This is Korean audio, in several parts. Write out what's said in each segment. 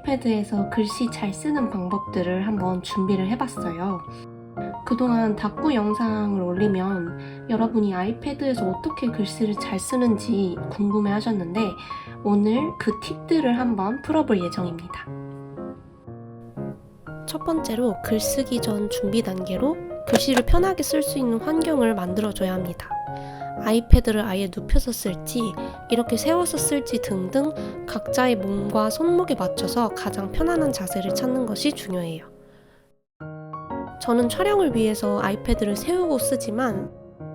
아이패드에서 글씨 잘 쓰는 방법들을 한번 준비를 해봤어요. 그동안 다꾸 영상을 올리면 여러분이 아이패드에서 어떻게 글씨를 잘 쓰는지 궁금해 하셨는데 오늘 그 팁들을 한번 풀어볼 예정입니다. 첫 번째로 글쓰기 전 준비 단계로 글씨를 편하게 쓸 수 있는 환경을 만들어줘야 합니다. 아이패드를 아예 눕혀서 쓸지 이렇게 세워서 쓸지 등등 각자의 몸과 손목에 맞춰서 가장 편안한 자세를 찾는 것이 중요해요. 저는 촬영을 위해서 아이패드를 세우고 쓰지만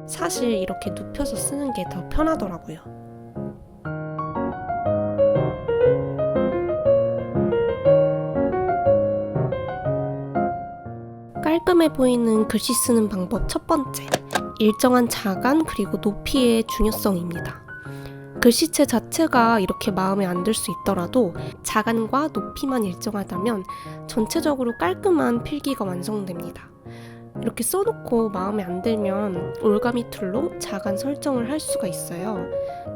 사실 이렇게 눕혀서 쓰는 게 더 편하더라고요. 깔끔해 보이는 글씨 쓰는 방법 첫 번째, 일정한 자간 그리고 높이의 중요성입니다. 글씨체 자체가 이렇게 마음에 안 들 수 있더라도 자간과 높이만 일정하다면 전체적으로 깔끔한 필기가 완성됩니다. 이렇게 써놓고 마음에 안 들면 올가미 툴로 자간 설정을 할 수가 있어요.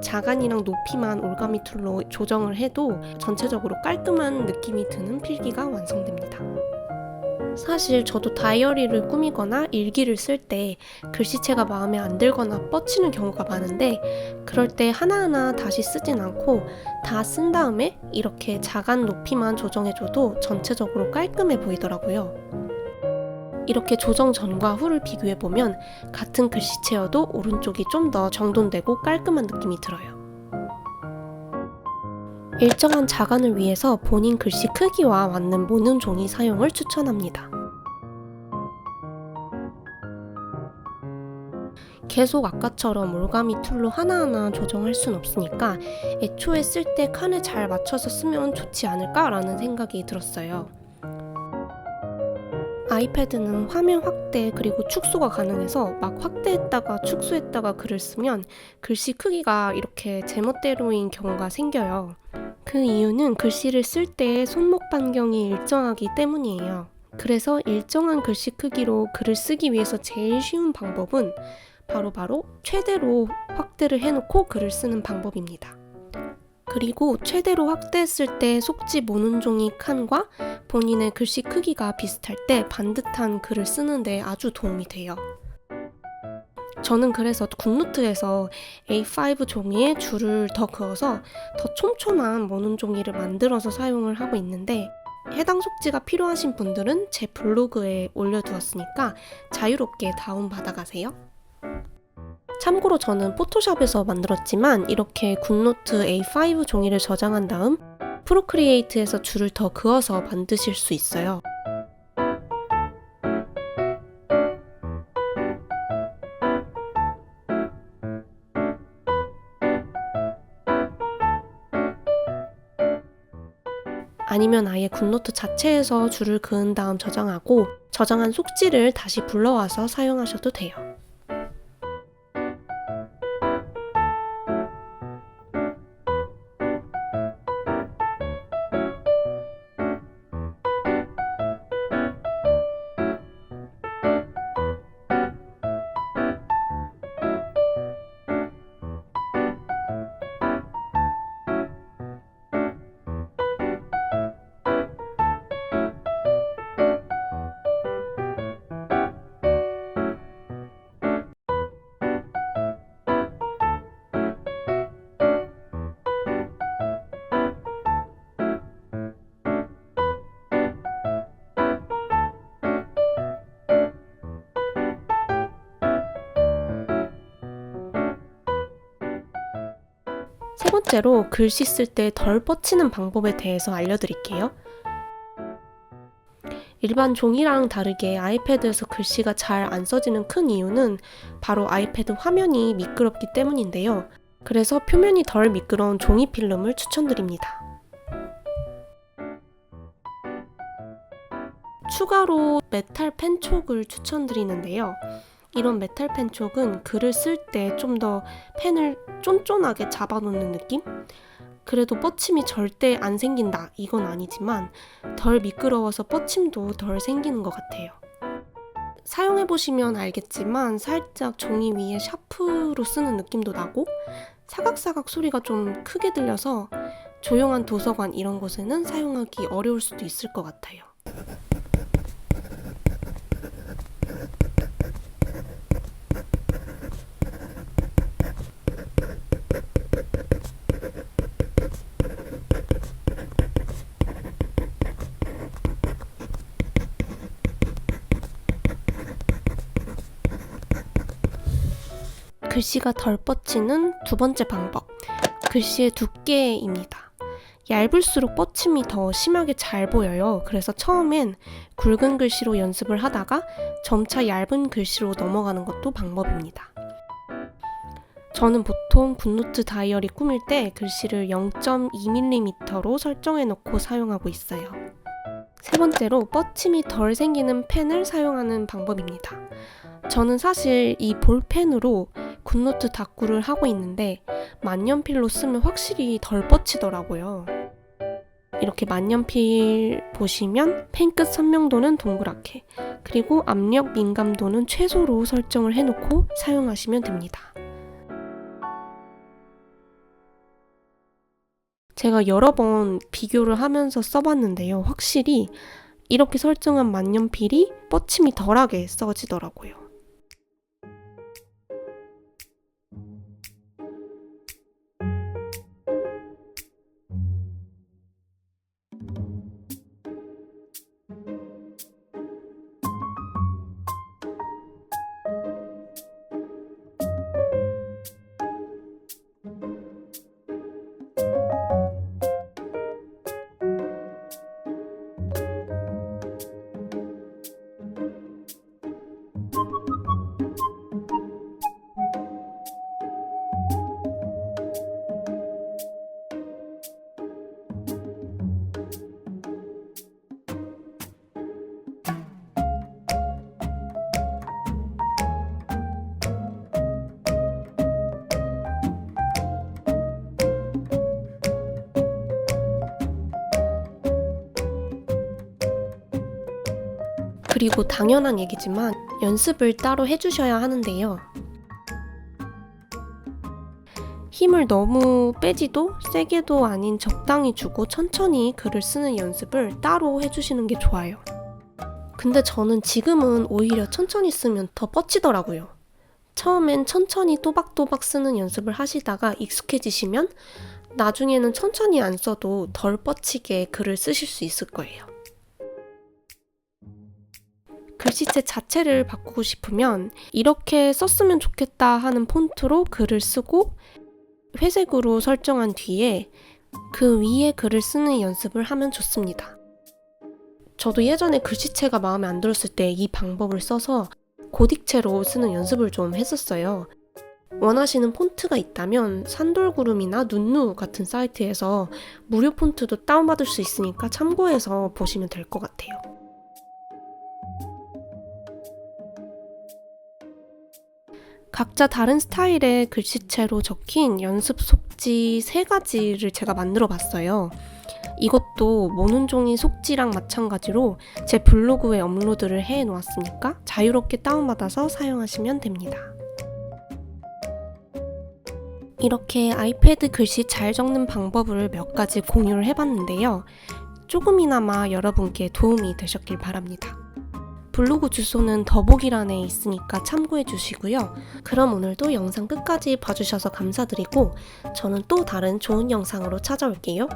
자간이랑 높이만 올가미 툴로 조정을 해도 전체적으로 깔끔한 느낌이 드는 필기가 완성됩니다. 사실 저도 다이어리를 꾸미거나 일기를 쓸 때 글씨체가 마음에 안 들거나 뻗치는 경우가 많은데 그럴 때 하나하나 다시 쓰진 않고 다 쓴 다음에 이렇게 자간 높이만 조정해줘도 전체적으로 깔끔해 보이더라고요. 이렇게 조정 전과 후를 비교해보면 같은 글씨체여도 오른쪽이 좀 더 정돈되고 깔끔한 느낌이 들어요. 일정한 자간을 위해서 본인 글씨 크기와 맞는 모는 종이 사용을 추천합니다. 계속 아까처럼 올가미 툴로 하나하나 조정할 순 없으니까 애초에 쓸 때 칸에 잘 맞춰서 쓰면 좋지 않을까라는 생각이 들었어요. 아이패드는 화면 확대 그리고 축소가 가능해서 막 확대했다가 축소했다가 글을 쓰면 글씨 크기가 이렇게 제멋대로인 경우가 생겨요. 그 이유는 글씨를 쓸 때 손목 반경이 일정하기 때문이에요. 그래서 일정한 글씨 크기로 글을 쓰기 위해서 제일 쉬운 방법은 바로 최대로 확대를 해놓고 글을 쓰는 방법입니다. 그리고 최대로 확대했을 때 속지 모는 종이 칸과 본인의 글씨 크기가 비슷할 때 반듯한 글을 쓰는데 아주 도움이 돼요. 저는 그래서 굿노트에서 A5 종이에 줄을 더 그어서 더 촘촘한 모는 종이를 만들어서 사용을 하고 있는데 해당 속지가 필요하신 분들은 제 블로그에 올려두었으니까 자유롭게 다운받아가세요. 참고로 저는 포토샵에서 만들었지만 이렇게 굿노트 A5 종이를 저장한 다음 프로크리에이트에서 줄을 더 그어서 만드실 수 있어요. 아니면 아예 굿노트 자체에서 줄을 그은 다음 저장하고 저장한 속지를 다시 불러와서 사용하셔도 돼요. 세 번째로 글씨 쓸 때 덜 뻗치는 방법에 대해서 알려드릴게요. 일반 종이랑 다르게 아이패드에서 글씨가 잘 안 써지는 큰 이유는 바로 아이패드 화면이 미끄럽기 때문인데요. 그래서 표면이 덜 미끄러운 종이 필름을 추천드립니다. 추가로 메탈 펜촉을 추천드리는데요. 이런 메탈 펜촉은 글을 쓸 때 좀 더 펜을 쫀쫀하게 잡아놓는 느낌? 그래도 뻗침이 절대 안 생긴다 이건 아니지만 덜 미끄러워서 뻗침도 덜 생기는 것 같아요. 사용해보시면 알겠지만 살짝 종이 위에 샤프로 쓰는 느낌도 나고 사각사각 소리가 좀 크게 들려서 조용한 도서관 이런 곳에는 사용하기 어려울 수도 있을 것 같아요. 글씨가 덜 뻗치는 두 번째 방법, 글씨의 두께입니다. 얇을수록 뻗침이 더 심하게 잘 보여요. 그래서 처음엔 굵은 글씨로 연습을 하다가 점차 얇은 글씨로 넘어가는 것도 방법입니다. 저는 보통 굿노트 다이어리 꾸밀 때 글씨를 0.2mm로 설정해 놓고 사용하고 있어요. 세 번째로 뻗침이 덜 생기는 펜을 사용하는 방법입니다. 저는 사실 이 볼펜으로 굿노트 다꾸를 하고 있는데 만년필로 쓰면 확실히 덜 뻗치더라고요. 이렇게 만년필 보시면 펜끝 선명도는 동그랗게, 그리고 압력 민감도는 최소로 설정을 해놓고 사용하시면 됩니다. 제가 여러 번 비교를 하면서 써봤는데요. 확실히 이렇게 설정한 만년필이 뻗침이 덜하게 써지더라고요. 그리고 당연한 얘기지만 연습을 따로 해주셔야 하는데요. 힘을 너무 빼지도 세게도 아닌 적당히 주고 천천히 글을 쓰는 연습을 따로 해주시는 게 좋아요. 근데 저는 지금은 오히려 천천히 쓰면 더 뻗치더라고요. 처음엔 천천히 또박또박 쓰는 연습을 하시다가 익숙해지시면 나중에는 천천히 안 써도 덜 뻗치게 글을 쓰실 수 있을 거예요. 글씨체 자체를 바꾸고 싶으면 이렇게 썼으면 좋겠다 하는 폰트로 글을 쓰고 회색으로 설정한 뒤에 그 위에 글을 쓰는 연습을 하면 좋습니다. 저도 예전에 글씨체가 마음에 안 들었을 때 이 방법을 써서 고딕체로 쓰는 연습을 좀 했었어요. 원하시는 폰트가 있다면 산돌구름이나 눈누 같은 사이트에서 무료 폰트도 다운받을 수 있으니까 참고해서 보시면 될 것 같아요. 각자 다른 스타일의 글씨체로 적힌 연습 속지 3가지를 제가 만들어 봤어요. 이것도 모눈종이 속지랑 마찬가지로 제 블로그에 업로드를 해 놓았으니까 자유롭게 다운받아서 사용하시면 됩니다. 이렇게 아이패드 글씨 잘 적는 방법을 몇 가지 공유를 해봤는데요. 조금이나마 여러분께 도움이 되셨길 바랍니다. 블로그 주소는 더보기란에 있으니까 참고해 주시고요. 그럼 오늘도 영상 끝까지 봐주셔서 감사드리고 저는 또 다른 좋은 영상으로 찾아올게요.